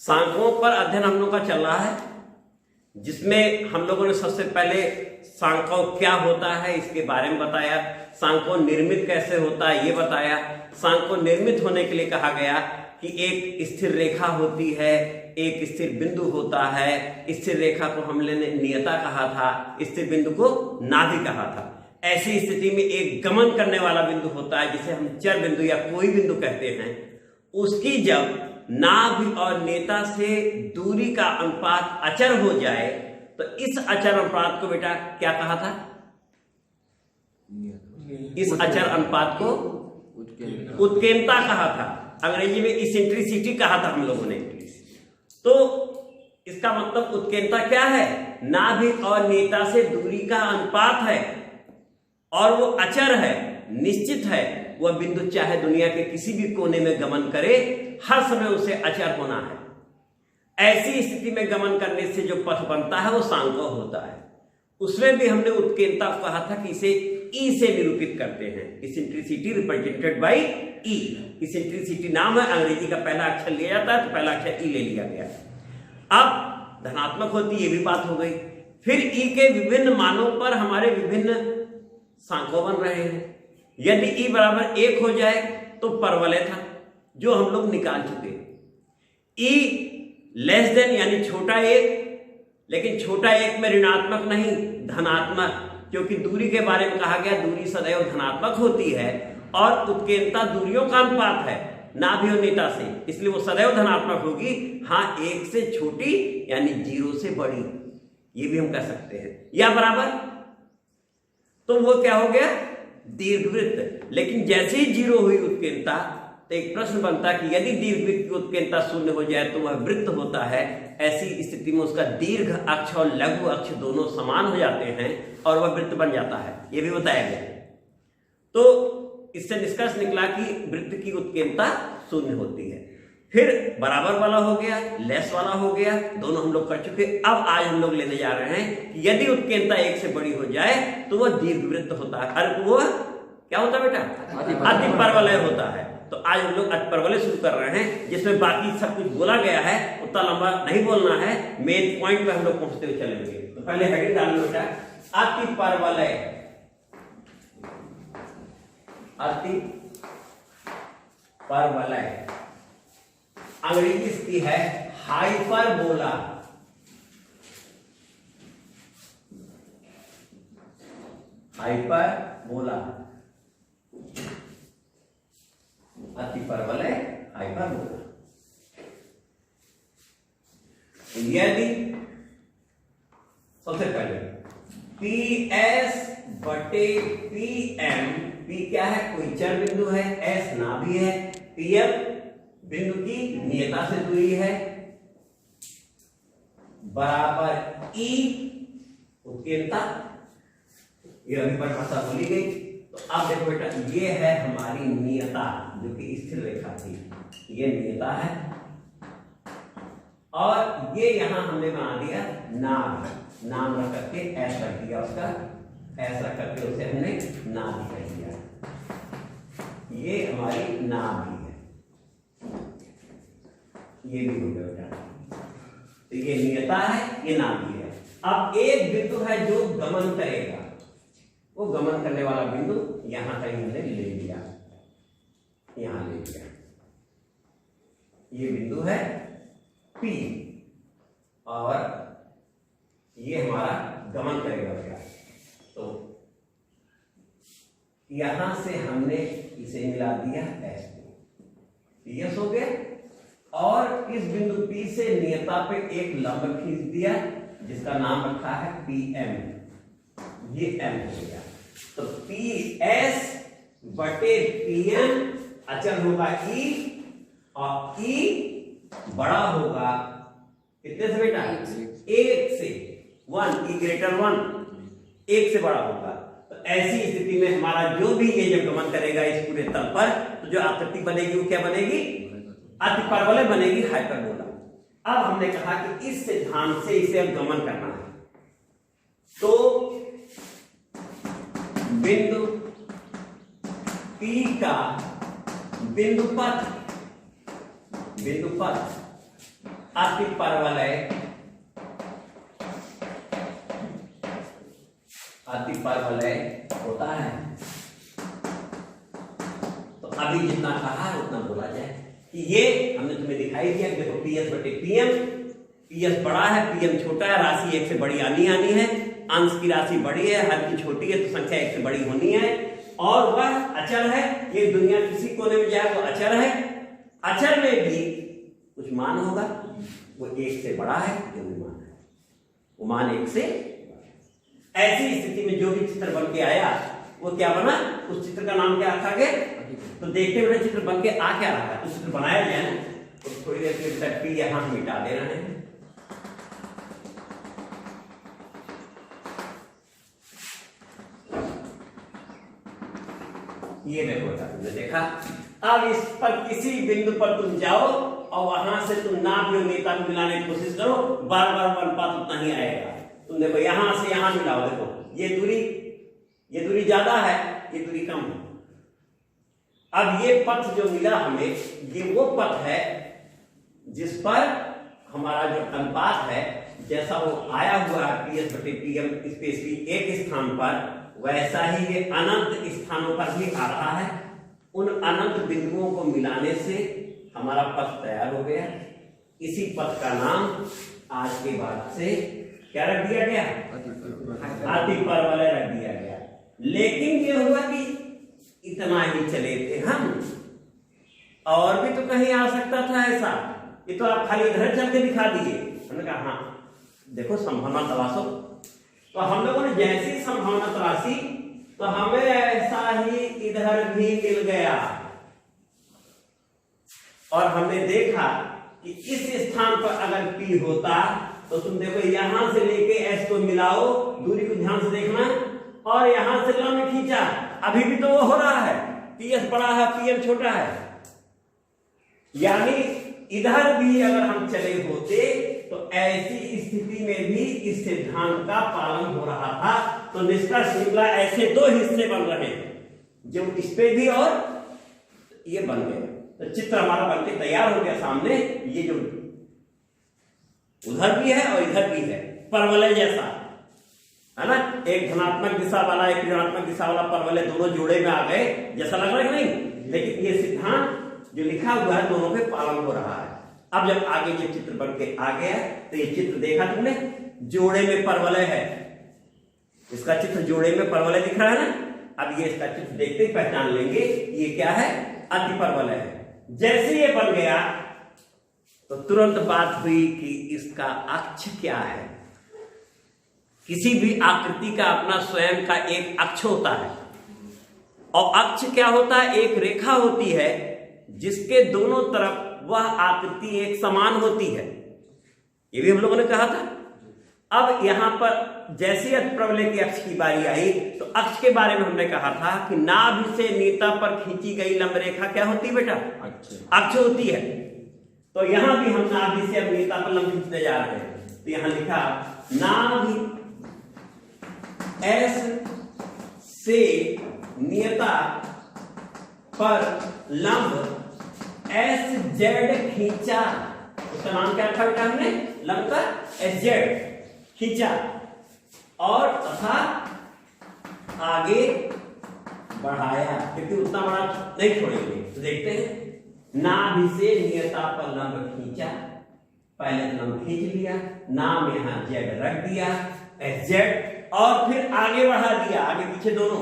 सांकों पर अध्ययन हम लोग का चल रहा है, जिसमें हम लोगों ने सबसे पहले सांकों क्या होता है इसके बारे में बताया, सांकों निर्मित कैसे होता है ये बताया। सांकों निर्मित होने के लिए कहा गया कि एक स्थिर रेखा होती है, एक स्थिर बिंदु होता है। स्थिर रेखा को हमने नियता कहा था, स्थिर बिंदु को नाभि कहा था। ऐसी स्थिति में एक गमन करने वाला बिंदु होता है जिसे हम चर बिंदु या कोई बिंदु कहते हैं। उसकी जब नाभि और नेता से दूरी का अनुपात अचर हो जाए तो इस अचर अनुपात को बेटा क्या कहा था? इस अचर अनुपात को उत्केन्द्रता कहा था, अंग्रेजी में इसेंट्रिसिटी कहा था हम लोगों ने। तो इसका मतलब उत्केन्द्रता क्या है? नाभि और नेता से दूरी का अनुपात है और वो अचर है, निश्चित है। वह बिंदु चाहे दुनिया के किसी भी कोने में गमन करे, हर समय उसे अचर होना है। ऐसी स्थिति में गमन करने से जो पथ बनता है वो सांको होता है। उसमें भी हमने उत्केन्द्रता को कहा था कि इसे ई से निरूपित करते हैं, eccentricity represented by E. Eccentricity नाम है, अंग्रेजी का पहला अक्षर लिया जाता है तो पहला अक्षर ई ले लिया गया। अब धनात्मक होती ये भी बात हो गई। फिर ई के विभिन्न मानों पर हमारे विभिन्न सांकों बन रहे हैं। यदि ई बराबर 1 हो जाए तो परवलय था जो हम लोग निकाल चुके। ई लेस देन यानी छोटा 1, लेकिन छोटा 1 में ऋणात्मक नहीं धनात्मक, क्योंकि दूरी के बारे में कहा गया दूरी सदैव धनात्मक होती है और उत्केन्द्रता दूरियों का अनुपात है नाभि और नेता से, इसलिए वो सदैव धनात्मक होगी। हाँ, 1 से छोटी यानी 0 से बड़ी, ये भी हम कह सकते हैं। या बराबर, तो वो क्या हो गया? दीर्घवृत्त। लेकिन जैसे ही 0 हुई उत्केन्द्रता तो एक प्रश्न बनता है कि यदि दीर्घवृत्त की उत्केन्द्रता 0 हो जाए तो वह वृत्त होता है। ऐसी स्थिति में उसका दीर्घ अक्ष और लघु अक्ष दोनों समान हो जाते हैं और वह वृत्त बन जाता है, ये भी बताया गया। तो इससे निष्कर्ष निकला कि वृत्त की उत्केन्द्रता 0 होती है। फिर बराबर वाला हो गया, लेस वाला हो गया, दोनों हम लोग कर चुके। अब आज हम लोग लेने जा रहे हैं कि यदि उत्केन्द्रता 1 से बड़ी हो जाए तो वह दीर्घवृत्त होता है। अरे वो क्या होता है बेटा? अतिपरवलय होता है। तो आज हम लोग अतिपरवलय शुरू कर रहे हैं, जिसमें बाकी सब कुछ बोला गया है, उतना लंबा नहीं बोलना है, मेन पॉइंट पे हम लोग पहुंचते हुए चलेंगे। तो पहले हेडिंग डाल लो बेटा, अतिपरवलय। अतिपरवलय अंग्रेजी इसकी है हाइपरबोला। Hyperbola, अतिपरवलय hyperbola. यदि सबसे पहले PS बटे PM, P क्या है? कोई चर बिंदु है, S नाभि है, PM बिंदु की नियता से दूरी है, बराबर E उत्केन्द्रता। ये अभी परिभाषा बोली गई। तो अब देखो बेटा, ये है हमारी नियता जो कि स्थिर रेखा थी, ये नियता है और ये यहां हमने बना दिया नाम रख करके S रख दिया, उसका S रख करके उसे हमने नाभि कह दिया। ये हमारी नाभि है, ये भी हो गया बेटा। तो ये नियता है, ये नाभि है। अब एक बिंदु है जो गमन करेगा, वो गमन करने वाला बिंदु यहां कहीं हमने ले लिया, यहां ले लिया। ये बिंदु है P और ये हमारा गमन करेगा बेटा। तो यहां से हमने इसे मिला दिया S को, PS हो गया। और इस बिंदु P से नियता पे एक लंब खींच दिया जिसका नाम रखा है PM, ये M हो गया। तो PS बटे PM अचर होगा E और E बड़ा होगा कितने से बेटा? 1 से। 1 E ग्रेटर 1, 1 से बड़ा होगा। तो ऐसी स्थिति में हमारा जो भी ये जब गमन करेगा इस पूरे तल पर, तो जो आकृति बनेगी वो क्या बनेगी? अतिपरवलय बनेगी, हाइपरबोला। अब हमने कहा कि इस सिद्धांत से इसे अब गमन करना है। तो बिंदु P का बिंदुपथ अतिपरवलय, अतिपरवलय होता है। तो अभी जितना कहा है उतना बोला जाए कि ये हमने तुम्हें दिखाई दिया। देखो पीएस बटे पीएम, पीएस बड़ा है, पीएम छोटा है, राशि एक से बड़ी आनी है, अंश की राशि बड़ी है, हर की छोटी है, तो संख्या एक से बड़ी होनी है, और वह अचर है। ये दुनिया किसी कोने में जाए वो अचर है, अचर में भी कुछ मान होगा, वो एक से बड़ा है, जो भी मान है वो मान एक से। ऐसी स्थिति में जो भी चित्र बन के आया वो क्या बना, उस चित्र का नाम क्या रखा गया। तो देखते हुए चित्र बन के आ क्या रहा है, उस चित्र बनाया जाए ना, तो थोड़ी देर के तक भी यहां मिटा दे रहे हैं। ये देखो तुमने देखा। अब इस पर किसी बिंदु पर तुम जाओ और वहां से तुम नाभि और नेता को मिलाने की कोशिश करो, बार बार अनुपात उतना ही आएगा। तुम देखो यहां से यहां मिलाओ, देखो ये दूरी ज्यादा है, ये दूरी कम है। अब ये पथ जो मिला हमें, ये वो पथ है जिस पर हमारा जो अनुपात है, जैसा वो आया हुआ है पीएस बटे पीएम स्पेशली एक स्थान पर, वैसा ही ये अनंत स्थानों पर भी आ रहा है। उन अनंत बिंदुओं को मिलाने से हमारा पथ तैयार हो गया। इसी पथ का नाम आज के बाद से क्या रख दिया गया, अतिपरवलय रख दिया गया। लेकिन ये हुआ कि इतना ही चले थे हम, और भी तो कहीं आ सकता था ऐसा। ये तो आप खाली इधर चल के दिखा दिए। हमने कहा हाँ देखो संभावना तलाशो, तो हम लोगों ने जैसी संभावना तलाशी तो हमें ऐसा ही इधर भी मिल गया, और हमने देखा कि इस स्थान पर अगर P होता तो तुम देखो यहां से लेके S को मिलाओ, दूरी को ध्यान से देखना, और यहां से लंब खींचा, अभी भी तो वो हो रहा है, PS बड़ा है PM छोटा है। यानी इधर भी अगर हम चले होते तो ऐसी स्थिति में भी इस सिद्धांत का पालन हो रहा था। तो निष्कर्ष निकला ऐसे दो हिस्से बन रहे हैं, जो इस पे भी और ये बन गए। तो चित्र हमारा बनके तैयार हो गया सामने। ये जो उधर भी है और इधर भी है, परवलय जैसा है ना, एक धनात्मक दिशा वाला एक ऋणात्मक दिशा वाला परवलय दोनों जोड़े में आ गए, जैसा लग रहा है कि नहीं। लेकिन ये सिद्धांत जो लिखा हुआ है दोनों पे पालन हो रहा है। अब जब आगे ये चित्र बन के आ गया तो ये चित्र देखा तुमने, जोड़े में परवलय है, इसका चित्र जोड़े में परवलय दिख रहा है ना। अब ये इसका चित्र देखते ही पहचान लेंगे ये क्या है, अतिपरवलय है। जैसे ये बन गया तो तुरंत बात हुई कि इसका अक्ष क्या है। किसी भी आकृति का अपना स्वयं का एक अक्ष होता है, और अक्ष क्या होता है, एक रेखा होती है जिसके दोनों तरफ वह आकृति एक समान होती है। ये भी हम लोगों ने कहा था। अब यहां पर जैसे अतिपरवलय की अक्ष की बारी आई तो अक्ष के बारे में हमने कहा था कि नाभि से नेता पर खींची गई लंब रेखा क्या होती है बेटा, अक्ष होती है। तो यहां भी हम नाभि से अब नेता पर लंब खींचने जा रहे हैं। तो यहां लिखा नाभि S से नियता पर लंब SZ खींचा, उसका नाम क्या रखा बेटा हमने, लंब का SZ खींचा, और तथा आगे बढ़ाया, क्योंकि उतना बड़ा नहीं छोड़ेंगे। तो देखते हैं, नाभि से नियता पर लंब खींचा, पहले लंब खींच लिया, नाम यहां Z रख दिया SZ, और फिर आगे बढ़ा दिया, आगे पीछे दोनों।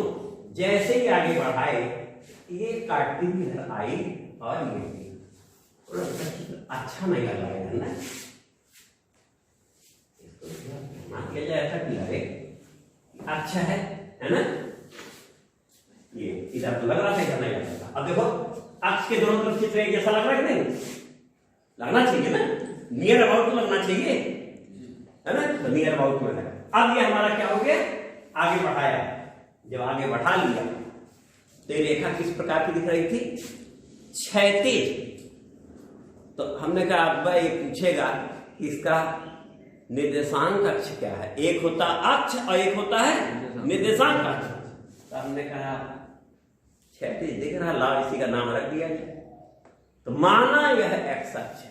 जैसे ही आगे बढ़ाए ये काटती हुई इधर आई, और ये अच्छा नहीं लग रहा है ना, मान लिया जाए ऐसा लगे अच्छा है ना। ये इधर तो लग रहा था, इधर नहीं लग रहा था। अब देखो अक्ष के दोनों तरफ चित्र एक जैसा लग रहा है कि नहीं, लगना चाहिए ना, नियर अबाउट तो लगना चाहिए है ना, तो नियर अबाउट में है। अब ये हमारा क्या हो गया, आगे बढ़ाया। जब आगे बढ़ा लिया तो ये रेखा किस प्रकार की दिख रही थी, क्षैतिज। तो हमने कहा अब ये पूछेगा कि इसका निर्देशांक अक्ष क्या है। एक होता अक्ष और एक होता है निर्देशांक अक्ष। तो हमने कहा क्षैतिज दिख रहा, ला इसी का नाम रख दिया जाए। तो माना यह एक्स अक्ष है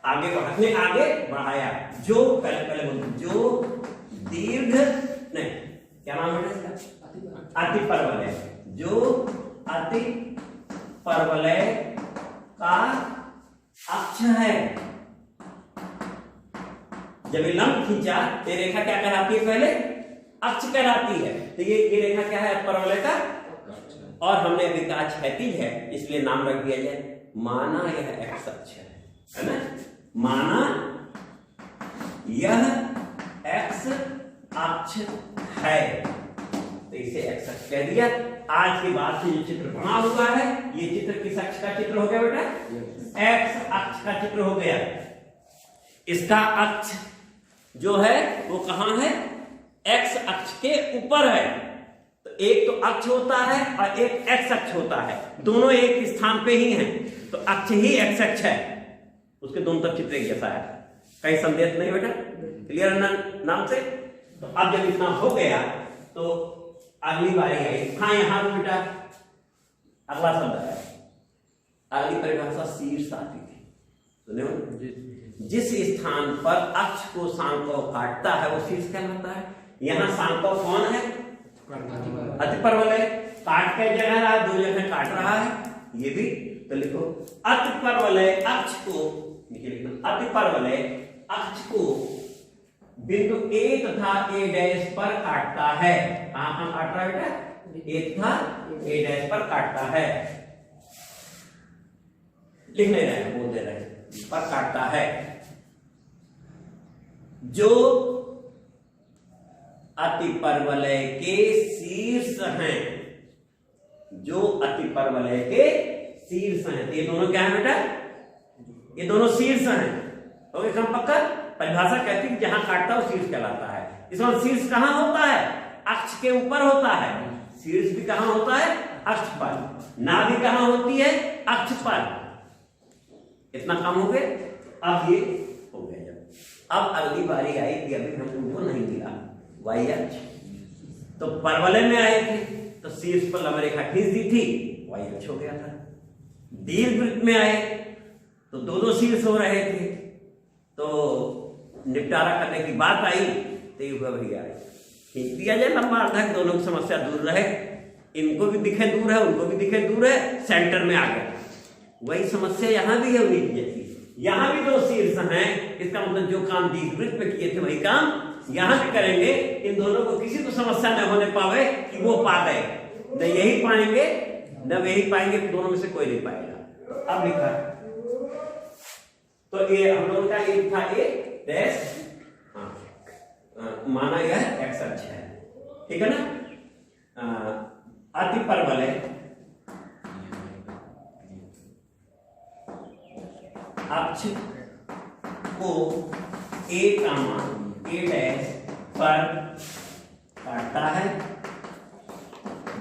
आगे हमने आगे बढ़ाया, जो पहले बोलते जो दीर्घ नहीं, क्या नाम है इसका, अति परवलय, जो अति परवलय का अक्ष है। जब लंब खींचा तो ये रेखा क्या कहलाती है, पहले अक्ष कहलाती है। तो ये रेखा क्या है, परवलय का, और हमने अभी कहा क्षैतिज है, इसलिए नाम रख दिया जाए, माना यह एक्स अक्ष है ना, माना यह एक्स अक्ष है, तो इसे एक्स अक्ष कह दिया। आज के बाद से जो चित्र बना हुआ है, ये चित्र किस अक्ष का चित्र हो गया बेटा, एक्स अक्ष का चित्र हो गया। इसका अक्ष जो है वो कहां है, एक्स अक्ष के ऊपर है। तो एक तो अक्ष होता है और एक एक्स अक्ष होता है, दोनों एक स्थान पे ही हैं, तो अक्ष ही एक्स अक्ष है, उसके दोनों तरफ चित्र एक जैसा है, कहीं संदेह नहीं बेटा, क्लियर है नाम से। तो अब जब इतना हो गया तो अगली बारी आई, हाँ यहां बेटा अगला शब्द है, अगली परिभाषा शीर्ष आती थी, सुने, जिस स्थान पर अक्ष को सांकव काटता है वो शीर्ष कहलाता है। यहाँ सांकव कौन है, अति परवलय, काट के जगह रहा, दो जगह काट रहा है, ये भी तो लिखो, अति परवलय अक्ष को, अति परवलय अक्ष को बिंदु ए तथा ए डैश पर काटता है। कहां काट रहा है बेटा, ए तथा ए डैश पर काटता है, लिख नहीं रहे, बोल दे रहे पर काटता है। जो अति परवलय के शीर्ष हैं, जो अति परवलय के शीर्ष हैं, ये दोनों क्या है बेटा, ये दोनों शीर्ष हैं। तो एकदम पक्का परिभाषा कहती है जहां काटता है शीर्ष कहलाता है। इसमें शीर्ष कहां होता है, अक्ष के ऊपर होता है, शीर्ष भी कहां होता है, अक्ष पर, नाभि कहां होती है, अक्ष पर। इतना काम हो गया। अब ये हो गया, जब अब अगली बारी आई कि अभी हम उनको नहीं मिला वाई अक्ष, तो परवलय में आए थे तो शीर्ष पर लंब रेखा खींच दी थी, वाई अक्ष हो गया था। दीर्घवृत्त में आए तो दोनों शीर्ष हो रहे थे, तो निपटारा करने की बात आई तो ये हुआ भैया खींच दिया जाए लंबा अर्धक, दोनों की समस्या दूर रहे, इनको भी दिखे दूर है, उनको भी दिखे दूर है, सेंटर में आ गया। वही समस्या यहाँ भी है उन्हीं की जैसी, यहाँ भी दो शीर्ष हैं, इसका मतलब जो काम दीर्घवृत्त में किए थे वही काम यहाँ भी करेंगे। इन दोनों को किसी को समस्या न होने पावे कि वो पा गए, न यही पाएंगे न वही पाएंगे, दोनों में से कोई नहीं पाएगा। अब लिखा तो ये हम लोगों का एक था ए डैश, माना यह एक्स अक्ष है, ठीक है ना। अति परवलय अक्ष को ए कामा ए डैश पर काटता है,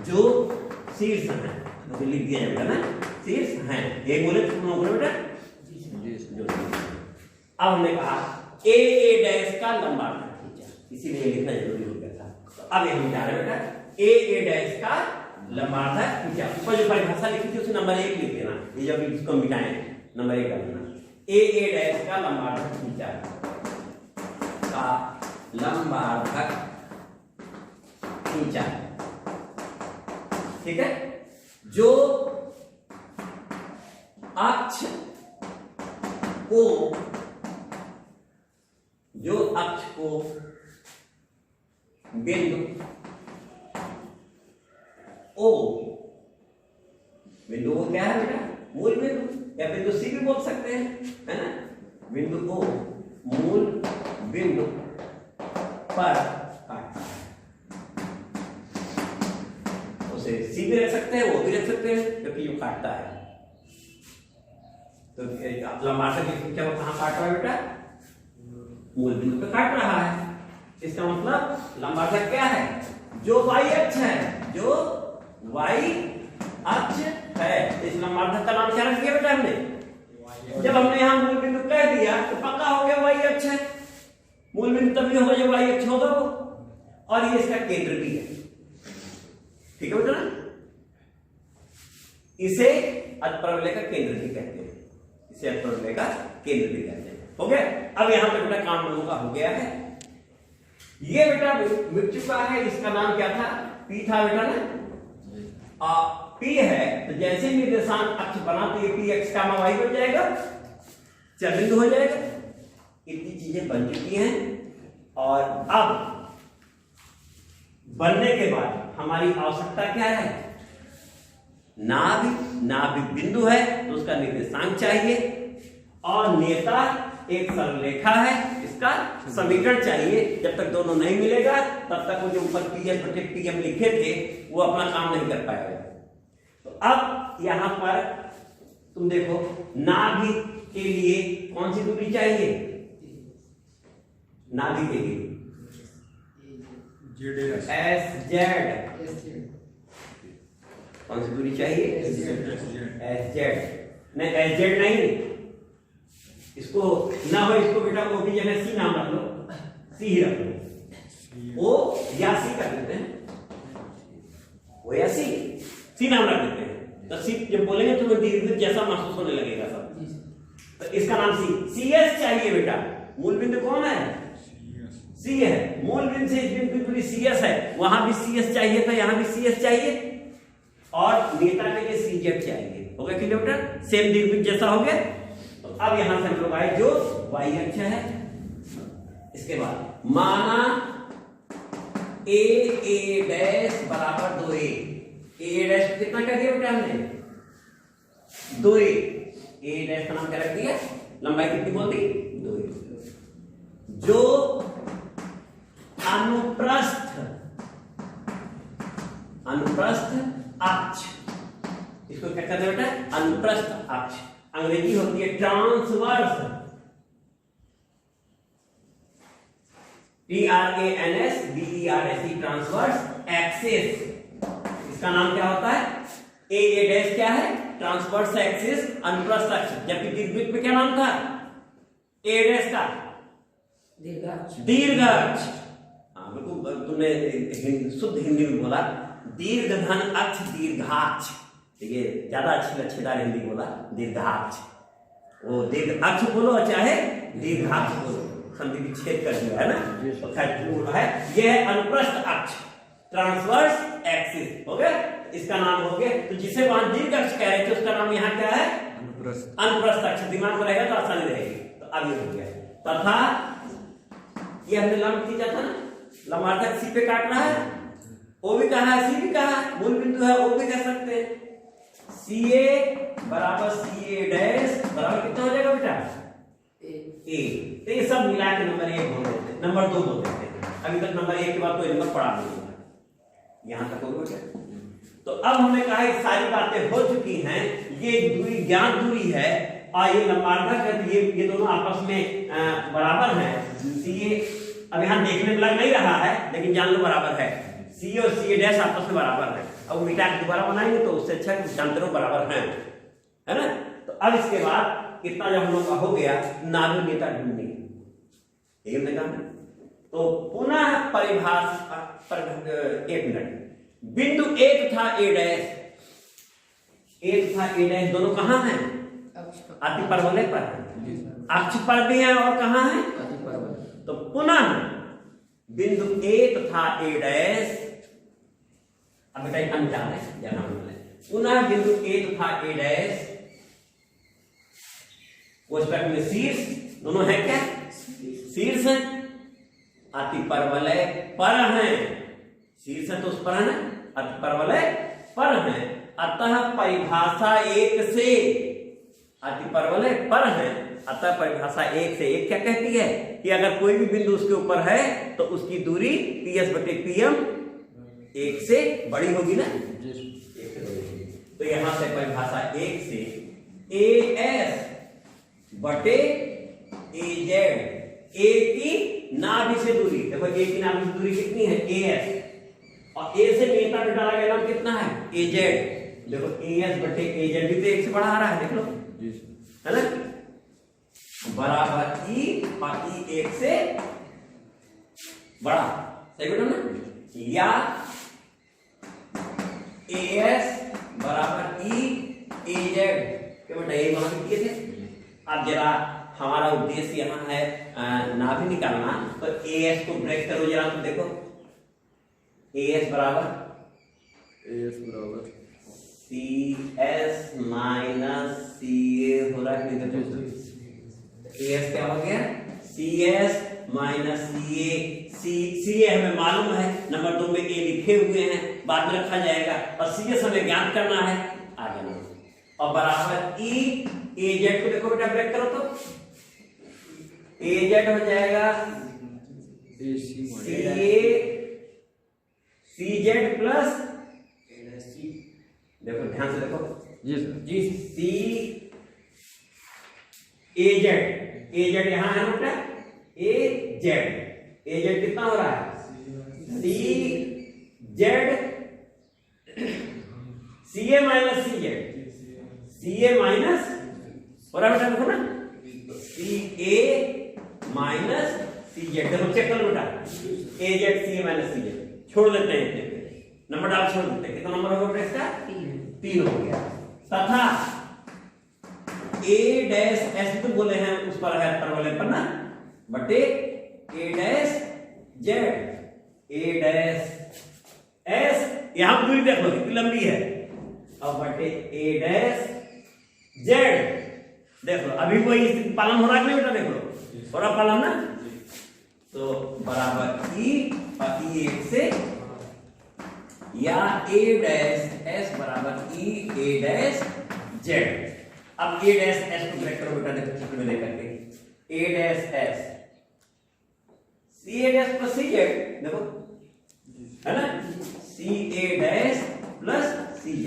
जो शीर्ष है, तो लिख दिया जाएगा ना, शीर्ष है, ये बोले बेटा। अब हमने कहा ए डैश का लंबा खींचा, इसीलिए लिखना जरूरी हो गया था। तो अब हम जा रहे बेटा, ए डैश का लंबा खींचा, ऊपर जो परिभाषा लिखी थी उसे नंबर 1 लिख देना, ये जब इसको मिटाएं नंबर 1 कर देना। ए डैश का लंबार्धक खींचा, का लंबार्धक खींचा, ठीक है। जो अक्ष को बिंदु ओ, बिंदु ओ क्या है बेटा, मूल बिंदु या बिंदु सी भी बोल सकते हैं, है ना। बिंदु ओ मूल बिंदु पर काटता है, उसे सी भी रख सकते हैं, वो भी रख सकते हैं, क्योंकि ये काटता है। तो लंबार्धक क्या कहां काट रहा है बेटा, मूल बिंदु पे काट रहा है। इसका मतलब लंबार्धक क्या है, जो वाई अक्ष है, जो वाई अक्ष है। इस लंबार्धक का नाम क्या रख दिया बेटा हमने, जब हमने यहां मूल बिंदु कह दिया तो पक्का हो गया वाई अक्ष है। मूल बिंदु तभी होगा जब वाई अक्ष होगा वो, और ये इसका केंद्र भी है, ठीक है बेटा ना। इसे अतिपरवलय का केंद्र भी कहते हैं, इसे अतिपरवलय का केंद्र भी कहते हैं। हो गया। अब यहां पे बेटा काम लोगों का हो गया है। ये बेटा मिट चुका है, इसका नाम क्या था? पी था बेटा ना, पी है। तो जैसे निर्देशांक अक्ष बना तो ये पी एक्स का वाई बन जाएगा, चर बिंदु हो जाएगा। इतनी चीजें बन चुकी हैं और अब बनने के बाद हमारी आवश्यकता क्या है? नाभिक बिंदु है तो उसका निर्देशांक चाहिए, और नेता एक सरलरेखा है, इसका समीकरण चाहिए। जब तक दोनों नहीं मिलेगा तब तक वो जो ऊपर पीएम लिखे थे वो अपना काम नहीं कर पाएगा। तो अब यहां पर तुम देखो, नाभिक के लिए कौन सी दूरी चाहिए? नाभिक के लिए एस जेड, कौन सी दूरी चाहिए? S Z. नहीं, एस जेड नहीं, इसको ना हो, इसको बेटा वो भी जगह सी नाम रख लो, सी ही रख लो, ओ या सी कर देते हैं, ओ या सी नाम रख देते हैं। तो सी जब बोलेंगे तो दीर्घ जैसा महसूस होने लगेगा सब। तो इसका नाम सी एस चाहिए बेटा। मूल बिंदु कौन है? सी है। मूल बिंदु से इस बिंदु दूरी सी एस है, वहां भी सी एस चाहिए था, यहां भी सी एस चाहिए, और नेता के लिए सी जेड चाहिए। हो गया किलोमीटर, सेम दीर्घ जैसा हो गया। तो अब यहां से हम लोग आए जो वाई अक्ष है। इसके बाद माना ए डैश बराबर 2a, ए डैश कितना कर दिया बेटा हमने? 2a। ए डैश का नाम क्या रख दिया? लंबाई कितनी बोल दी? 2a। जो अनुप्रस्थ अक्ष, इसको क्या कहते हैं बेटा? अनुप्रस्थ अक्ष। अंग्रेजी होती है ट्रांसवर्स, TRANSVERSE, ट्रांसवर्स एक्सिस। इसका नाम क्या होता है? ए डैश क्या है? ट्रांसवर्स एक्सिस, अनुप्रस्थ अक्ष। जबकि दीर्घवृत्त में क्या नाम था? ए डैश का दीर्घ अक्ष। बिल्कुल तुमने शुद्ध हिंदी में बोला, दीर्घ धन अक्ष दीर्घाक्ष। देखिए ज्यादा अच्छी लच्छेदार हिंदी बोला, दीर्घाक्ष। वो दीर्घ अक्ष बोलो चाहे दीर्घाक्ष बोलो, संधि विच्छेद कर दिया है ना, तो खैर है। यह है अनुप्रस्थ अक्ष, ट्रांसवर्स एक्सिस। हो गया, इसका नाम हो गया। तो जिसे वहां दीर्घ अक्ष कह रहे थे उसका नाम यहाँ क्या है? अनुप्रस्थ अक्ष। दिमाग में रहेगा तो आसानी रहेगी। तो अब ये हो गया। तथा ये हमने लंब खींचा था ना, लंबार्थक सी पे काट रहा है, ओ भी कहा है, सी भी कहा है, मूल बिंदु है, ओ भी कह सकते हैं। सी ए बराबर सी ए डैश बराबर कितना हो जाएगा बेटा? ए। तो ये सब मिला के नंबर 1 बोल देते हैं, नंबर 2 बोल देते हैं। अभी तक नंबर 1 के बाद कोई नंबर पढ़ा नहीं होगा, यहां तक हो गया। तो अब हमने कहा ये सारी बातें हो चुकी हैं, ये दूरी ज्ञात दूरी है, और ये लंबार्थक है, तो ये दोनों आपस में बराबर हैं। सी ए अब यहां देखने में लग नहीं रहा है, लेकिन जान लो बराबर है। सी और सी ए डैश आपस में बराबर है। अब मिटा के दोबारा बनाएंगे तो उससे अच्छा जानते रहो बराबर हैं, है ना। तो अब इसके बाद इतना जब हम लोग का हो गया, नाभिक नेता ढूंढनी तो पुनः परिभाषा पर 1 मिनट। बिंदु ए तथा ए डैश दोनों कहां हैं? अति परवलय पर है, अक्ष पर भी है, और कहां है? तो पुनः बिंदु ए तथा ए डैश, अब बेटा हम जान रहे, पुनः बिंदु ए तथा ए डैश कोष्ठक में शीर्ष, दोनों है क्या? शीर्ष है, अति परवलय पर है। शीर्ष है तो उस पर है ना, अति परवलय पर है। अतः परिभाषा 1 से, अति परवलय पर है, अतः परिभाषा 1 से 1 क्या कहती है कि अगर कोई भी बिंदु उसके ऊपर है तो उसकी दूरी PS/PM 1 से बड़ी होगी ना। तो यहां से परिभाषा 1 से AS/AZ, ए की नाभि से दूरी, देखो ए की नाभि से दूरी कितनी है? AS, और ए से नेता बेटा लगा नाम कितना है? AZ। देखो AS/AZ भी तो 1 से बड़ा आ रहा है, देख लो, है ना, बराबर ई, और ई 1 से बड़ा, सही बेटा ना। या AS बराबर ई AZ, क्या बेटा यही वहां किए थे। अब जरा हमारा उद्देश्य यहाँ है नाभि निकालना। तो AS को ब्रेक करो जरा, तो देखो AS बराबर CS माइनस CA हो रहा है। देखो AS क्या हो गया, CS माइनस CA हमें मालूम है, नंबर 2 में A लिखे हुए हैं, बाद में रखा जाएगा, और CS हमें ज्ञात करना है आगे में, और बराबर AZ को देखो बेटा ब्रेक करो तो AZ हो जाएगा CZ प्लस, देखो ध्यान से देखो जी सर जी, AZ यहां है बेटा, AZ कितना हो रहा है, CA माइनस CA माइनस हो रहा है बेटा, देखो ना CA माइनस CZ, देखो चेक करो बेटा, AZ CA माइनस CZ छोड़ देते हैं, नंबर डाल छोड़ देते हैं, कितना नंबर होगा बेटा इसका, 3 हो गया। तथा A डैश S तो बोले हैं उस पर है पर वाले पर ना, बटे A डैश S, यहां दूरी देख लो कितनी लंबी है, और बटे A डैश Z, देख लो अभी कोई पालन हो रहा है नहीं बेटा, देख लो हो रहा पालन ना, तो बराबर E और E1 से, या A डैश S बराबर A डैश Z। अब A डैश S को ब्रेक करो बेटा, देखो चित्र में लेकर के A dash S CA dash plus CZ, देखो है ना, CA डैश प्लस CZ,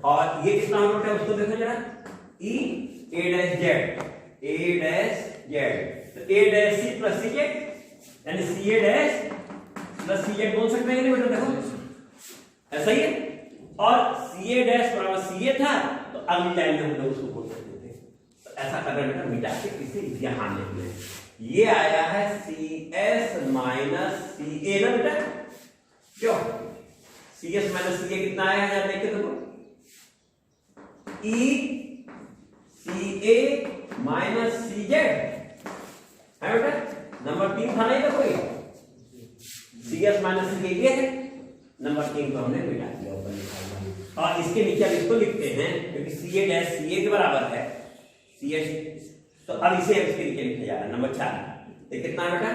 और ये कितना होगा बेटा उसको देखो जरा, A डैश Z, तो A dash C plus CZ, यानी CA डैश प्लस CZ बोल सकते हैं नहीं बेटा, देखो ऐसा ही है, और CA डैश बराबर CA था, तो अगली लाइन में हम लोग उसको बोल सकते थे, तो ऐसा कर रहे हैं मिटा के इसे यहां लिख लें, ये आया है CS माइनस CA ना बेटा, क्यों CS माइनस CA कितना आया है देखिए, देखो CA माइनस CZ है बेटा, नंबर 3 था नहीं, तो कोई CS माइनस CA ये है, नंबर 3 को हमने मिटा दिया ऊपर लिखा हुआ, और इसके नीचे हम इसको लिखते हैं क्योंकि CA डैश CA के बराबर है CS, तो अब इसे हम इसके नीचे लिखा जा रहा है नंबर 4, ये कितना है बेटा,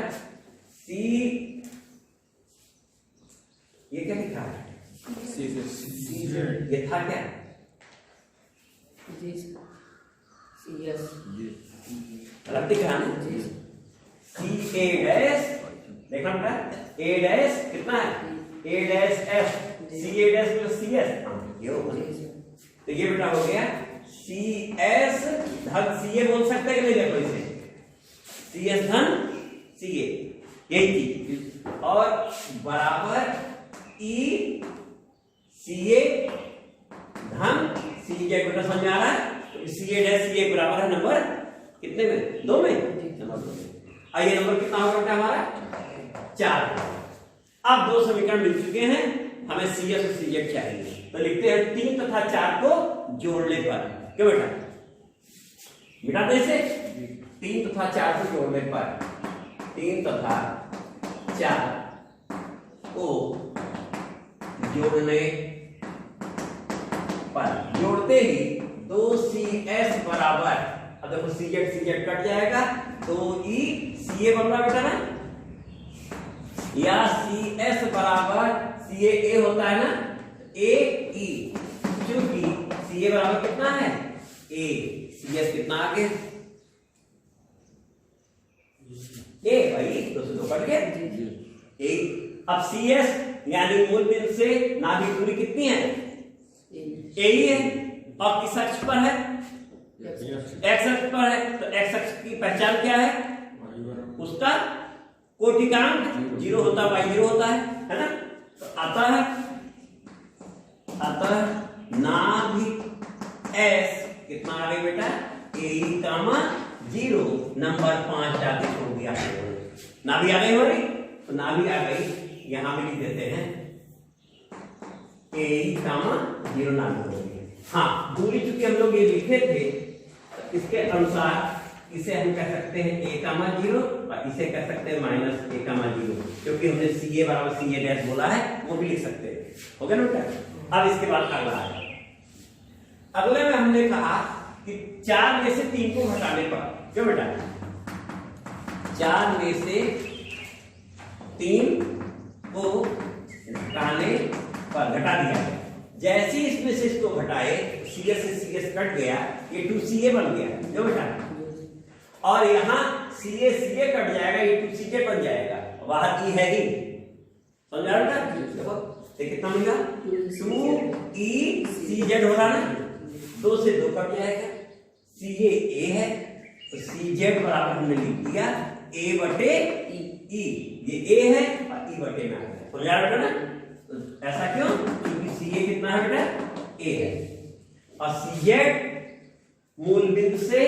ये क्या लिखा है, ये था क्या, गलत दिख रहा है, CA डैश, देखना बेटा A डैश कितना है, A dash S, CA dash plus CS, ये होगा, तो ये बेटा हो गया CS धन CA बोल सकते हैं कि नहीं, देखो इसे CS धन CA, यही चीज, और बराबर CA धन CZ, बेटा समझ आ रहा है, तो CA डैश CA बराबर है नंबर कितने में, 2 में, नंबर 2 में, आइए नंबर कितना होगा बेटा हमारा 4। अब 2 समीकरण मिल चुके हैं, हमें CS और CZ चाहिए, तो लिखते हैं 3 तथा 4 को जोड़ने पर, क्यों बेटा मिटाते इसे, 3 तथा 4 को जोड़ने पर, 3 तथा 4 को जोड़ने पर, जोड़ते ही 2CS बराबर, अब देखो CZ कट जाएगा, 2E CA बन रहा बेटा ना, या CS बराबर CA होता है ना, AE, क्योंकि CA बराबर कितना है A, CS कितना आगे A भाई, 2 से 2 कट गया A। अब CS यानी मूल बिंदु से नाभि दूरी कितनी है, A ही है, और किस अक्ष पर है, X अक्ष पर है, तो X अक्ष की पहचान क्या है, उसका कोटिकांक 0 होता है, y 0 होता है ना, तो अतः नाभि S कितना आ गई बेटा, A, 0, नंबर 5 जाके छोड़ दिया, नाभि आ गई हमारी, तो नाभि आ गई, यहां भी लिख देते हैं A, 0 नाभि हो गई। हाँ दूरी चूंकि हम लोग ये लिखे थे, इसके अनुसार इसे हम कह सकते हैं a कामा 0 और इसे कह सकते हैं माइनस a कामा 0, क्योंकि हमने CA बराबर CA डैश बोला है, वो भी लिख सकते हैं। हो गया ना बेटा। अब इसके बाद अगला है, अगले में हमने कहा कि 4 में से 3 को घटाने पर, क्यों बेटा, 4 में से 3 को घटाने पर घटा दिया गया। जैसे ही इसमें से इसको घटाए, CS से CS कट गया, ये 2CA बन गया, क्यों बेटा, और यहां CA कट जाएगा, ये 2CK बन जाएगा, बाहर E है ही, समझा बेटा। देखो ये कितना मिला, 2ECZ हो रहा है, 2 से 2 कट जाएगा, CA A है तो CZ बराबर हमने लिख दिया A बटे E, ये A है और E बटे में आ गया, समझा बेटा ना। तो ऐसा क्यों, क्योंकि CA कितना है बेटा, A है, और CZ मूल बिंदु से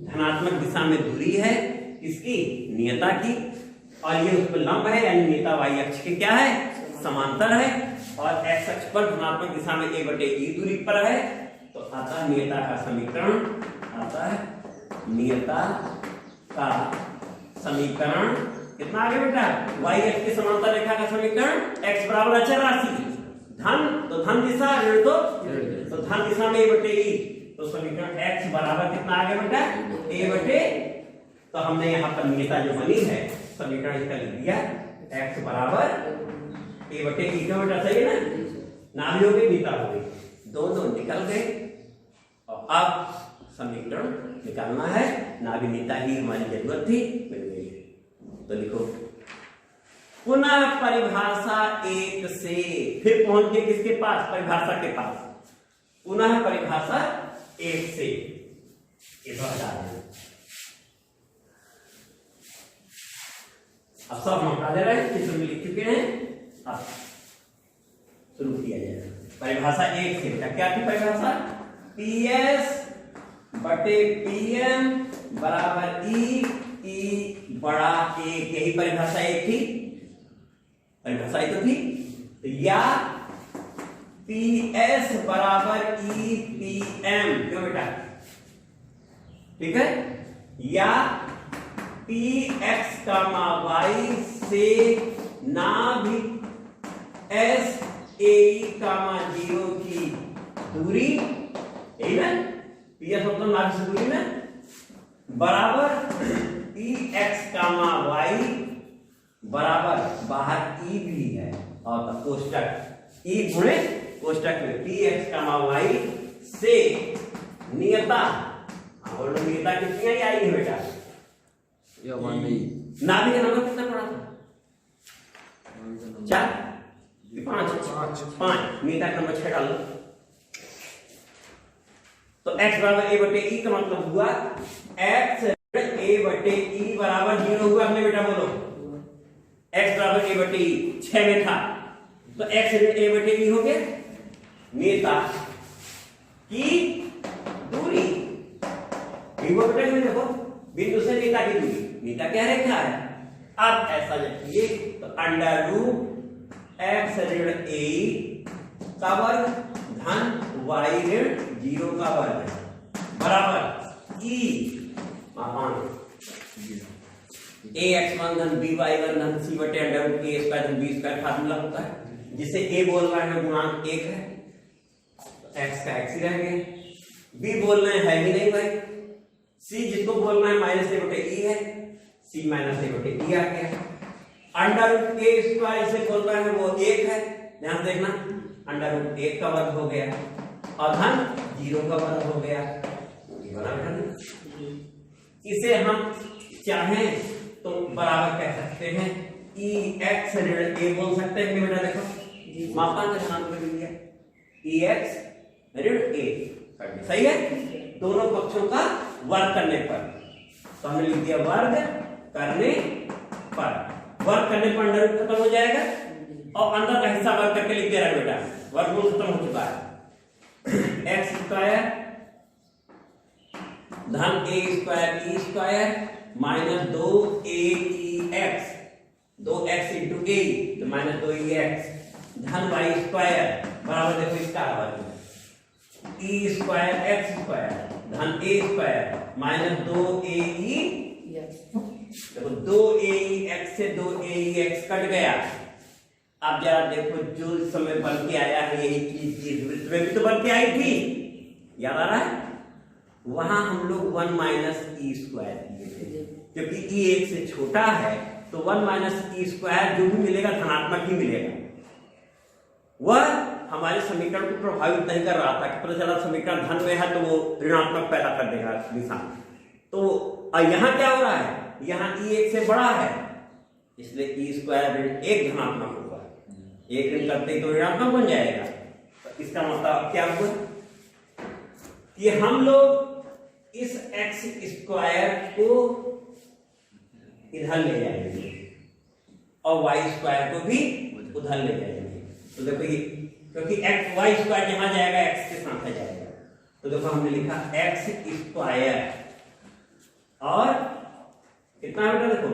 धनात्मक दिशा में दूरी है इसकी, नियता की, और ये उस पर लंब है, यानी नियता y अक्ष के क्या है, समांतर है, और x अक्ष पर धनात्मक दिशा में a बटे e दूरी पर है। तो आता है नियता का समीकरण, आता है नियता का समीकरण कितना आ गया बेटा, y अक्ष के समांतर रेखा का समीकरण, x बराबर अचर राशि, धन तो धन दिशा, ऋण तो धन दिशा में a बटे e, तो समीकरण x बराबर कितना आ गया बेटा, a बटे, तो हमने यहाँ पर नियता जो बनी है समीकरण इसका लिख दिया, x बराबर a बटे e, क्यों बेटा, सही है ना भी हो गई, नियता हो गई, दोनों निकल गए। और अब समीकरण निकालना है, ना भी नियता ही हमारी जरूरत थी, मिल गई। तो लिखो, पुनः परिभाषा 1 से, फिर पहुंच गए किसके पास, परिभाषा के पास, पुनः परिभाषा 1 से, इधर हटा देना। अब सब हम हटा दे रहे हैं, चित्र में लिख चुके हैं, अब शुरू किया जाएगा। परिभाषा 1 से क्या थी परिभाषा, PS बटे PM बराबर E बड़ा 1, यही परिभाषा 1 थी, परिभाषा 1 तो थी, तो या PS बराबर EPM, क्यों बेटा, ठीक है, या PX कामा Y से नाभिक SAE कामा 0 की दूरी, यही ना, PS मतलब नाभिक से दूरी ना, बराबर EX कामा Y बराबर, बाहर E भी है और कोष्टक E गुणे कोष्टक में PX कामा Y से नियता, बोलो नियता कितनी आई है बेटा, नाभिक का नंबर कितना पड़ा था, 4 5, नियता का नंबर 6 डालो, तो x बराबर a बटे e का मतलब हुआ x a बटे e बराबर 0 हुआ, हमने बेटा बोलो, x बराबर a बटे e 6 में था, तो x a बटे e हो गया, नेता की दूरी, बेटा देखो बिंदु से नेता की दूरी, नेता क्या रेखा है। अब ऐसा लिखिए, तो अंडर रूट x ऋण a का वर्ग धन y ऋण 0 का वर्ग बराबर e मान ax1 धन by1 धन c बटे अंडर रूट a स्क्वायर धन b स्क्वायर फार्मूला होता है, जिसे a बोल रहे हैं गुणांक 1 है, x का x ही रह गया, b बोल रहे हैं है ही नहीं भाई, c जिसको बोल रहे हैं माइनस a बटे e है, c माइनस a बटे e आ गया, अंडर रूट a स्क्वायर से बोल रहे हैं वो 1 है, ध्यान देखना, अंडर रूट 1 का वर्ग हो गया और धन 0 का वर्ग हो गया, इसे हम चाहें तो बराबर कह सकते हैं ex ऋण a बोल सकते हैं बेटा, देखो मापांक ध्यान में मिल गया ex ऋण a, सही है, दोनों पक्षों का वर्ग करने पर, तो हमने लिख दिया वर्ग करने पर, वर्ग करने पर अंडर रूट खत्म हो जाएगा और अंदर का हिस्सा वर्ग करके लिख दे रहा है बेटा, वर्गमूल खत्म हो चुका है, एक्स स्क्वायर धन a square e square minus 2aex, 2x into a तो माइनस 2ex धन y स्क्वायर बराबर, देखो इसका वर्ग e स्क्वायर x स्क्वायर धन ए स्क्वायर माइनस 2ae, देखो 2ae(x) से 2ae(x) कट गया। अब जरा देखो जो इस समय बन के आया है यही चीज इस वृत्त में भी तो बन के आई थी, याद आ रहा है? वहां हम लोग 1 माइनस ई स्क्वायर किए थे, क्योंकि ई 1 से छोटा है तो 1 माइनस ई स्क्वायर जो भी मिलेगा धनात्मक ही मिलेगा। वह हमारे समीकरण को प्रभावित नहीं कर रहा था कि पता चला समीकरण धन में है तो वो ऋणात्मक पैदा कर देगा निशान। तो यहाँ क्या हो रहा है, यहाँ ई 1 से बड़ा है इसलिए ई स्क्वायर ऋण 1 धनात्मक होगा, 1 ऋण करते ही तो ऋणात्मक बन जाएगा। तो इसका मतलब क्या हुआ कि हम लोग इस एक्स स्क्वायर को इधर ले जाएंगे और वाई स्क्वायर को भी उधर ले जाएंगे। तो देखो ये क्योंकि एक्स वाई स्क्वायर जहां जाएगा एक्स के साथ आ जाएगा, तो देखो हमने लिखा एक्स स्क्वायर और कितना बेटा देखो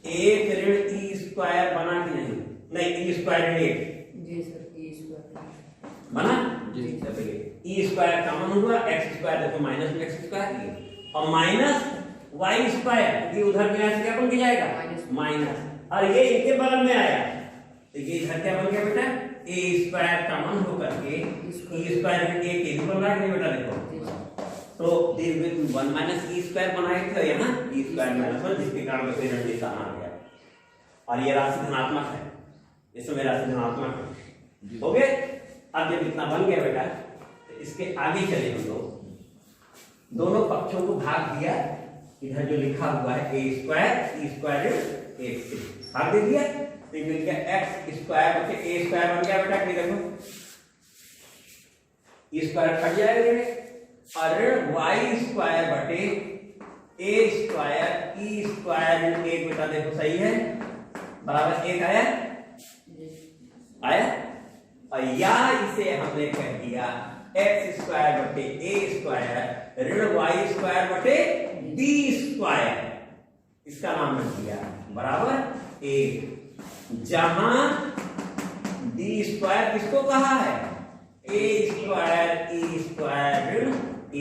1 ऋण ई स्क्वायर बना कि नहीं? नहीं, ई स्क्वायर ऋण 1 जी सर, ई स्क्वायर बना जी। ई स्क्वायर कॉमन हुआ, एक्स स्क्वायर देखो माइनस में एक्स स्क्वायर और माइनस वाई स्क्वायर, ये उधर में ऐसे क्या बन के जाएगा माइनस, और ये इनके बगल में आया तो ये इधर क्या बन गया बेटा ए स्क्वायर कॉमन होकर के ई स्क्वायर में ए के भी बन रहा है नहीं बेटा देखो। तो 1 माइनस ई स्क्वायर बनाए थे यहाँ ई स्क्वायर माइनस 1 जिसके कारण से ऋण निशान आ गया और ये राशि धनात्मक है, इसमें राशि धनात्मक है। हो गए? अब जब इतना बन गया बेटा तो इसके आगे चले हम लोग दोनों पक्षों को भाग दिया, इधर जो लिखा हुआ है ए स्क्वायर ई स्क्वायर 1 से भाग दे दिया तो ये मिल गया एक्स स्क्वायर बटे ए स्क्वायर बन गया बेटा। कि देखो ई स्क्वायर कट जाएगा और वाई स्क्वायर बटे ए स्क्वायर ई स्क्वायर 1 बेटा देखो सही है बराबर 1 आया आया। और या इसे हमने कह दिया एक्स स्क्वायर बटे ए स्क्वायर ऋण वाई स्क्वायर बटे डी स्क्वायर, इसका नाम रख दिया बराबर 1, जहां डी स्क्वायर किसको कहा है ए स्क्वायर ई स्क्वायर ऋण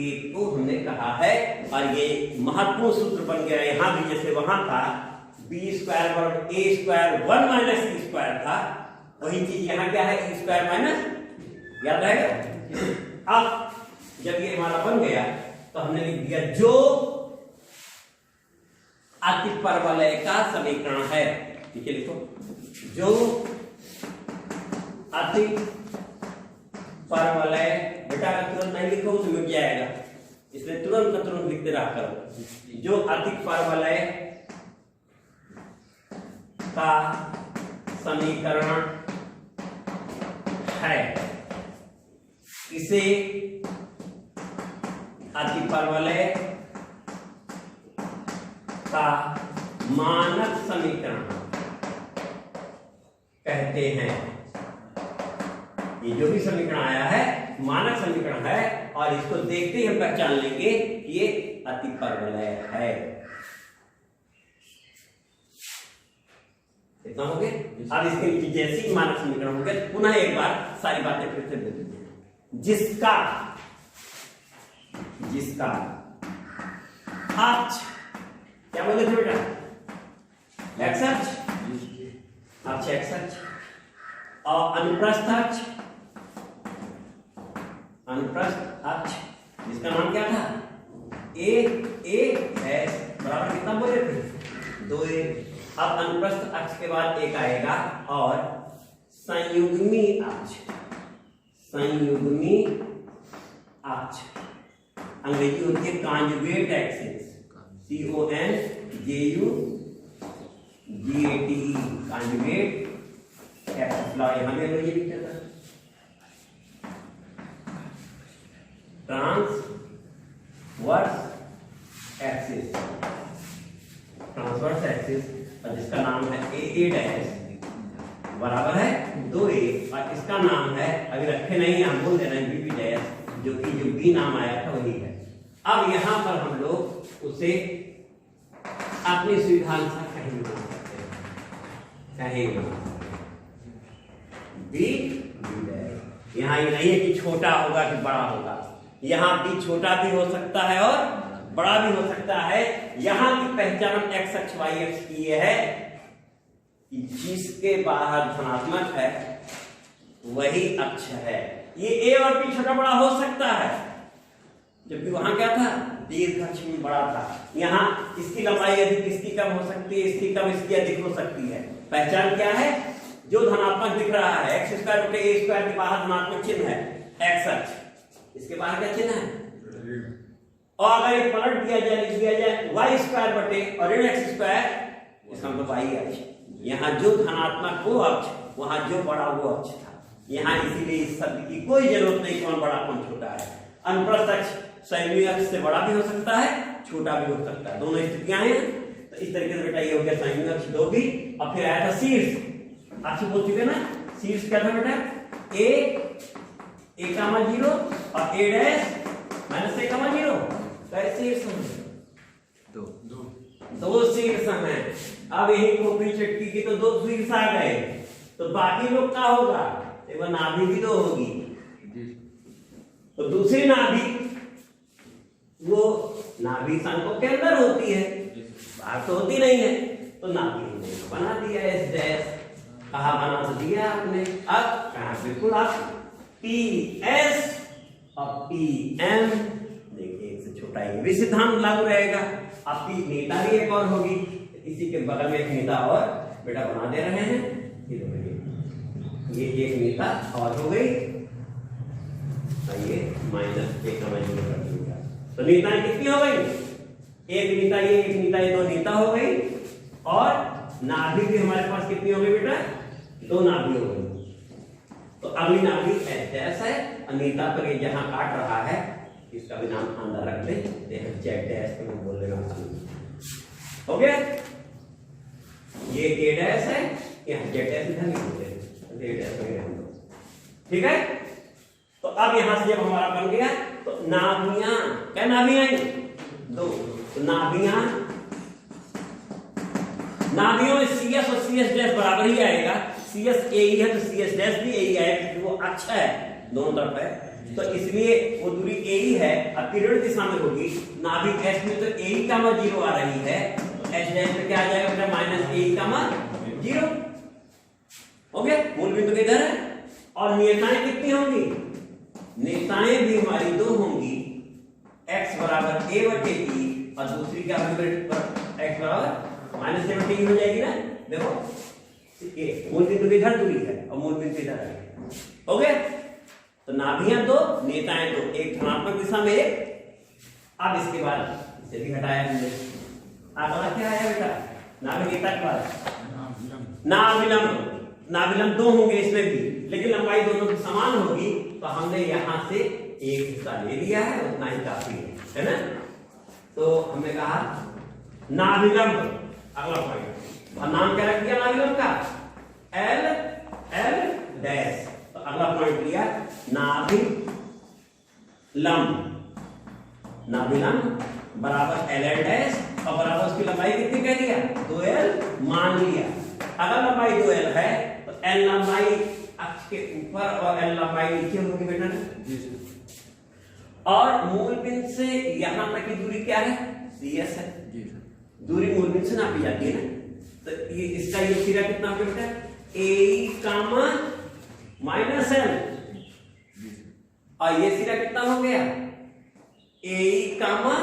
1 को हमने कहा है। और ये महत्वपूर्ण सूत्र बन गया यहां भी, जैसे वहां था बी स्क्वायर बराबर ए स्क्वायर 1 माइनस ई स्क्वायर था, वही चीज यहां क्या है ई स्क्वायर माइनस, याद रहेगा। अब जब ये हमारा बन गया तो हमने लिख दिया जो अतिपरवलय का समीकरण है, ठीक है लिखो जो अतिपरवलय, बेटा तुरंत नहीं लिखो तो मिट जाएगा इसलिए तुरंत का तुरंत लिखते रहा करो। जो अतिपरवलय का समीकरण है इसे अतिपरवलय का मानक समीकरण कहते हैं। ये जो भी समीकरण आया है मानक समीकरण है और इसको देखते ही हम पहचान लेंगे कि ये अतिपरवलय है। इतना हो गया। अब इसके नीचे जैसे ही मानक समीकरण हो गया पुनः एक बार सारी बातें फिर से दे देते हैं। जिसका जिसका अक्ष क्या बोले थे बेटा एक्स अक्ष एक्स अक्ष और अनुप्रस्थ अक्ष जिसका नाम क्या था ए एस बराबर कितना बोले थे 2a। अब अनुप्रस्थ अक्ष के बाद एक आएगा और संयुग्मी अक्ष अंग्रेजी होती है conjugate axis CONJUGATE conjugate axis. ला यहां भी अंग्रेजी लिखा था ट्रांसवर्स एक्सिस और जिसका नाम है AA डैश बराबर है 2a और इसका नाम है अभी रखे नहीं हम बोल देना BB डैश जो कि जो B नाम आया था वही है। अब यहां पर हम लोग उसे अपनी सुविधा अनुसार कहीं भी बना सकते हैं, कहीं भी बना सकते हैं। B डैश यहाँ ये नहीं है कि छोटा होगा कि बड़ा होगा, यहाँ b छोटा भी हो सकता है और बड़ा भी हो सकता है। यहाँ की पहचान x अक्ष y अक्ष की ये है कि जिसके बाहर धनात्मक है वही अक्ष है। ये a और b छोटा बड़ा हो सकता है, जबकि वहां क्या था, दीर्घ अक्ष में बड़ा था। यहाँ इसकी लंबाई अधिक, इसकी कम हो सकती है, इसकी कम, इसकी अधिक हो सकती है। पहचान क्या है, जो धनात्मक दिख रहा है x स्क्वायर बटे a स्क्वायर के बाहर धनात्मक चिन्ह है x अक्ष, इसके बाहर क्या चिन्ह है, और अगर ये पलट दिया जाए, लिख दिया जाए y स्क्वायर बटे और ऋण x स्क्वायर, इसका मतलब y अक्ष। यहाँ जो धनात्मक वो अक्ष, वहां जो बड़ा वो अक्ष था। यहाँ इसीलिए इस शब्द की कोई जरूरत नहीं कौन बड़ा कौन छोटा है। अनुप्रस्थ अक्ष संयुगी अक्ष से बड़ा भी हो सकता है, छोटा भी हो सकता है, दोनों स्थितियां हैं। तो इस तरीके से बेटा ये हो गया संयुगी अक्ष 2b। और फिर आया था शीर्ष अक्ष, बोल चुके ना, शीर्ष क्या था बेटा, a कामा 0 और a डैश माइनस a कामा 0। शीर्ष दो शीर्ष हैं। अब यही खोपड़ी चटकी की तो 2 शीर्ष आ गए, तो बाकी लोग क्या होगा, एक नाभि भी 2 होगी। तो दूसरी नाभि वो नाभि शंकों के अंदर होती है, बाहर तो होती नहीं है। तो नाभि बना दिया एस डैश, कहा बना तो दिया आपने। अब कहा बिल्कुल आप पी एस और पी एम, देखिए एक से छोटा ये भी सिद्धांत लागू रहेगा। अब पी नेता भी एक और होगी, इसी के बगल में एक नेता और बेटा बना दे रहे हैं। ये एक नेता और हो गई, ये माइनस एक कर दूंगा। तो नेताएं कितनी हो गई, एक नेता ये, एक नेता ये, 2 नेता हो गई। और नाभि भी हमारे पास कितनी हो गई बेटा, 2 नाभि हो गई। तो अगली नाभि एच डैश है, और नेता पर ये जहां काट रहा है इसका भी नाम अंदर रख देते हैं, जेड डैश को बोल रहे हैं। हो गया, ये ए डैश है, यहाँ जेड डैश इधर नहीं बोलते, ए डैश वगैरह हम लोग, ठीक है। तो अब यहां से जब हमारा बन गया, तो नाभियां, क्या नाभियां, 2। तो नाभियों में CS और CS डैश बराबर ही आएगा। CS ए ही है तो CS डैश भी ए ही आएगा, क्योंकि वो अक्ष है, दोनों तरफ है। तो इसलिए वो दूरी ए ही है, अब ऋण दिशा में होगी। नाभि S में तो ए ही कामा 0 आ रही है, तो H डैश में क्या आ जाएगा बेटा, माइनस ए ही कामा 0। हो गया, मूल बिंदु किधर है। और नेताएं कितनी होंगी, नेताएं भी हमारी 2 होंगी, x बराबर a बटे e, और दूसरी क्या होगी, x बराबर माइनस a बटे e हो जाएगी ना। देखो मूल बिंदु इधर दूरी है और मूल बिंदु इधर है। हो गया, तो नाभियां 2, नेताएं 2, एक धनात्मक दिशा में एक। अब इसके बाद इसे भी हटाया हमने, अगला क्या आया बेटा, नाभि नेता के बाद नाभिलंब 2 होंगे इसमें भी, लेकिन लंबाई दोनों की समान होगी। तो हमने यहां से एक हिस्सा ले लिया है, उतना ही काफी है ना। तो हमने कहा नाभिलंब, अगला पॉइंट, और नाम क्या रख दिया नाभिलंब का, एल एल डैश। तो अगला पॉइंट लिया नाभिलंब, नाभिलंब बराबर एल एल डैश, और बराबर उसकी लंबाई कितनी कह दिया, 2l मान लिया। अगर लंबाई 2l है तो l लंबाई अक्ष के ऊपर और l लंबाई नीचे होगी बेटा ना। और मूल बिंदु से यहां तक की दूरी क्या है, CS है, दूरी मूल बिंदु से नापी जाती है ना। तो ये इसका ये सिरा कितना हो गया बेटा, a कामा माइनस l, और ये सिरा कितना हो गया, a कामा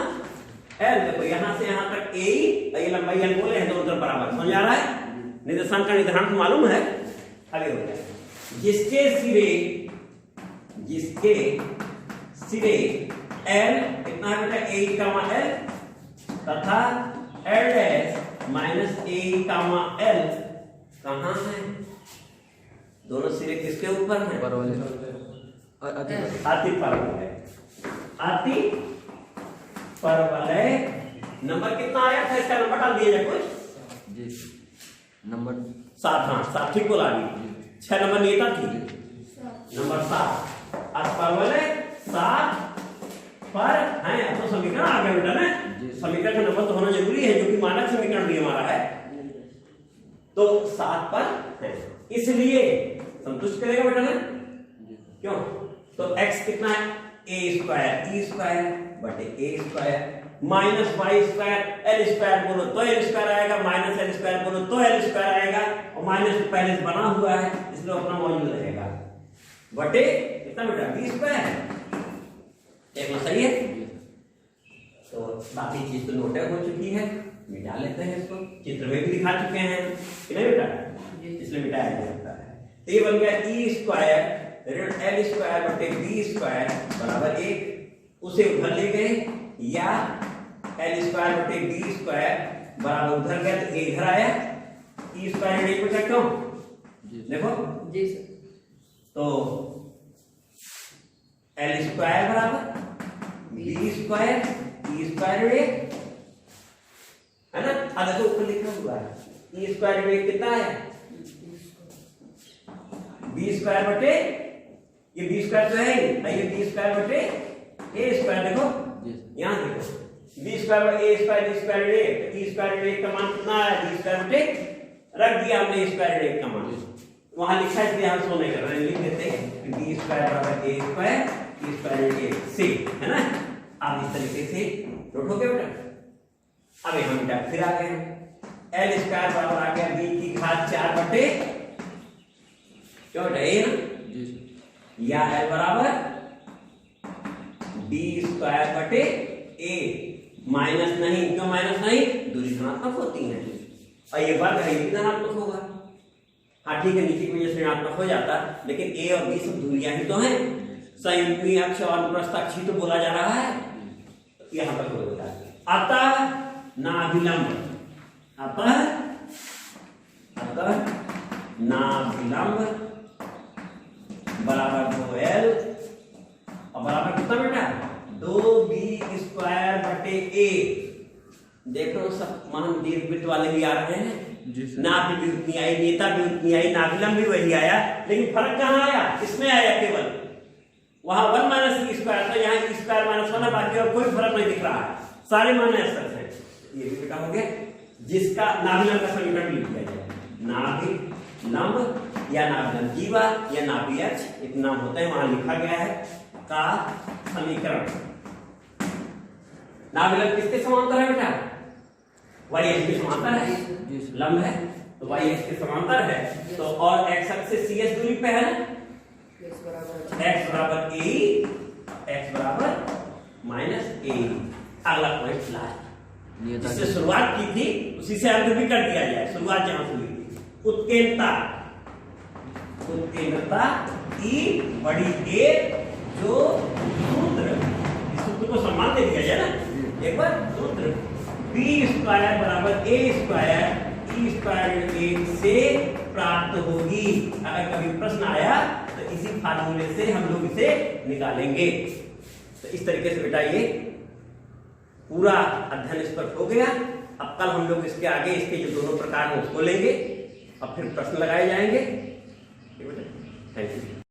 l। देखो यहां से यहां तक a, और ये लंबाई l बोले हैं, दोनों तरफ बराबर, समझ आ रहा है। निर्देशांक का निर्धारण मालूम है। आगे हो गया, जिसके सिरे l कितना है बेटा, a कामा l, तथा l dash minus a comma l कहां है, दोनों सिरे किसके ऊपर है, अति परवलय, अति परवलय। नंबर कितना आया था, इसका नंबर डाल दिया जाए कुछ जी, नंबर 7। हाँ 7 ठीक बोला, 6 नंबर नेता थी, नंबर 7 परवलय 7 पर है। अब तो समीकरण आ गया बेटा ना, समीकरण का नंबर तो होना जरूरी है, जो कि मानक समीकरण भी हमारा है। तो 7 पर है, इसलिए संतुष्ट करेगा बेटा ना, क्यों। तो x कितना है, ए स्क्वायर ई स्क्वायर बटे a square minus y square l square बोलो तो एल स्क्वायर आएगा, माइनस एल स्क्वायर बोलो तो एल स्क्वायर आएगा, और माइनस पहले से बना हुआ है इसलिए अपना मौजूद रहेगा बटे कितना बेटा बी स्क्वायर। देखो सही है। तो बाकी चीज तो नोट हो चुकी है, मिटा लेते हैं इसको, चित्र में भी दिखा चुके हैं कि नहीं बेटा, इसलिए मिटाया जा सकता है। तो ये बन गया ई स्क्वायर ऋण एल स्क्वायर बटे बी स्क्वायर बराबर 1, उसे उधर ले गए या एल स्क्वायर बटे बी स्क्वायर बराबर उधर गया तो इधर आया, ई स्क्वायर ऋण बचा क्यों देखो जी सर। तो एल स्क्वायर बराबर बी स्क्वायर ई स्क्वायर ऋण है ना। अब देखो ऊपर लिखा हुआ है ई स्क्वायर ऋण कितना है बी स्क्वायर बटे ये बी स्क्वायर तो है ही, ये बी स्क्वायर बटे ए स्क्वायर देखो यहां देखो बी स्क्वायर बटे ए स्क्वायर बी स्क्वायर ऋण ई स्क्वायर ऋण का मान कितना है बी स्क्वायर बटे रख दिया हमने स्क्वायर ऋण का मान वहां लिखा है इसलिए हम सो नहीं कर रहे हैं, लिख देते हैं कि बी स्क्वायर बराबर ए स्क्वायर ई स्क्वायर ऋण से है ना। आप इस तरीके से नोट हो गया बेटा। अब हम बेटा फिर आ गए एल स्क्वायर बराबर आ गया बी की घात 4 बटे क्यों बेटा ए ना या एल बराबर बी स्क्वायर बटे ए माइनस नहीं, क्यों माइनस नहीं, दूरी धनात्मक होती है और ये वर्ग है ये भी धनात्मक होगा। हाँ ठीक है नीचे की वजह से ऋणात्मक हो जाता, लेकिन ए और बी सब दूरियां ही तो हैं, संयुग्मी अक्ष और अनुप्रस्थ अक्ष ही तो बोला जा रहा है, तो यहां पर बोला जाता है। अतः नाभिलंब नाभिलंब बराबर 2l और बराबर कितना बेटा 2b स्क्वायर बटे a। देखो सब महान दीर्घवृत्त वाले भी आ रहे हैं, नाभि भी उतनी आई, नेता भी उतनी आई, नाभिलंब भी वही आया, लेकिन फर्क कहाँ आया, इसमें आया केवल वहां 1 माइनस ई स्क्वायर था, यहाँ ई स्क्वायर माइनस 1 है, बाकी और कोई फर्क नहीं दिख रहा है, सारे माइनस हैं। ये भी बेटा हो गया जिसका नाभिलंब का समीकरण लिख दिया जाए, नाभिलंब या नाभिलंब जीवा या नाभि अक्ष एक नाम होता है, वहां लिखा गया है का समीकरण। नाभिलंब किसके समांतर है बेटा वाई एक्स के समांतर है, लंब है तो वाई एक्स के समांतर है, तो और एक्स अक्ष से सी एस दूरी पे है ना, एक्स बराबर ए एक्स बराबर माइनस ए। अगला पॉइंट लास्ट जिससे शुरुआत की थी उसी से आगे भी कर दिया जाए, शुरुआत जहां से हुई थी उत्केंद्रता ई बड़ी ए जो सूत्र, इस सूत्र को सम्मान दे दिया जाए ना एक बार, सूत्र बी स्क्वायर बराबर ए स्क्वायर ई स्क्वायर ऋण से प्राप्त होगी। अगर कभी प्रश्न आया तो इसी फार्मूले से हम लोग इसे निकालेंगे। तो इस तरीके से बेटा ये पूरा अध्ययन इस पर हो गया। अब कल हम लोग इसके आगे इसके जो दोनों प्रकार हैं उसको लेंगे और फिर प्रश्न लगाए जाएंगे। Thank you.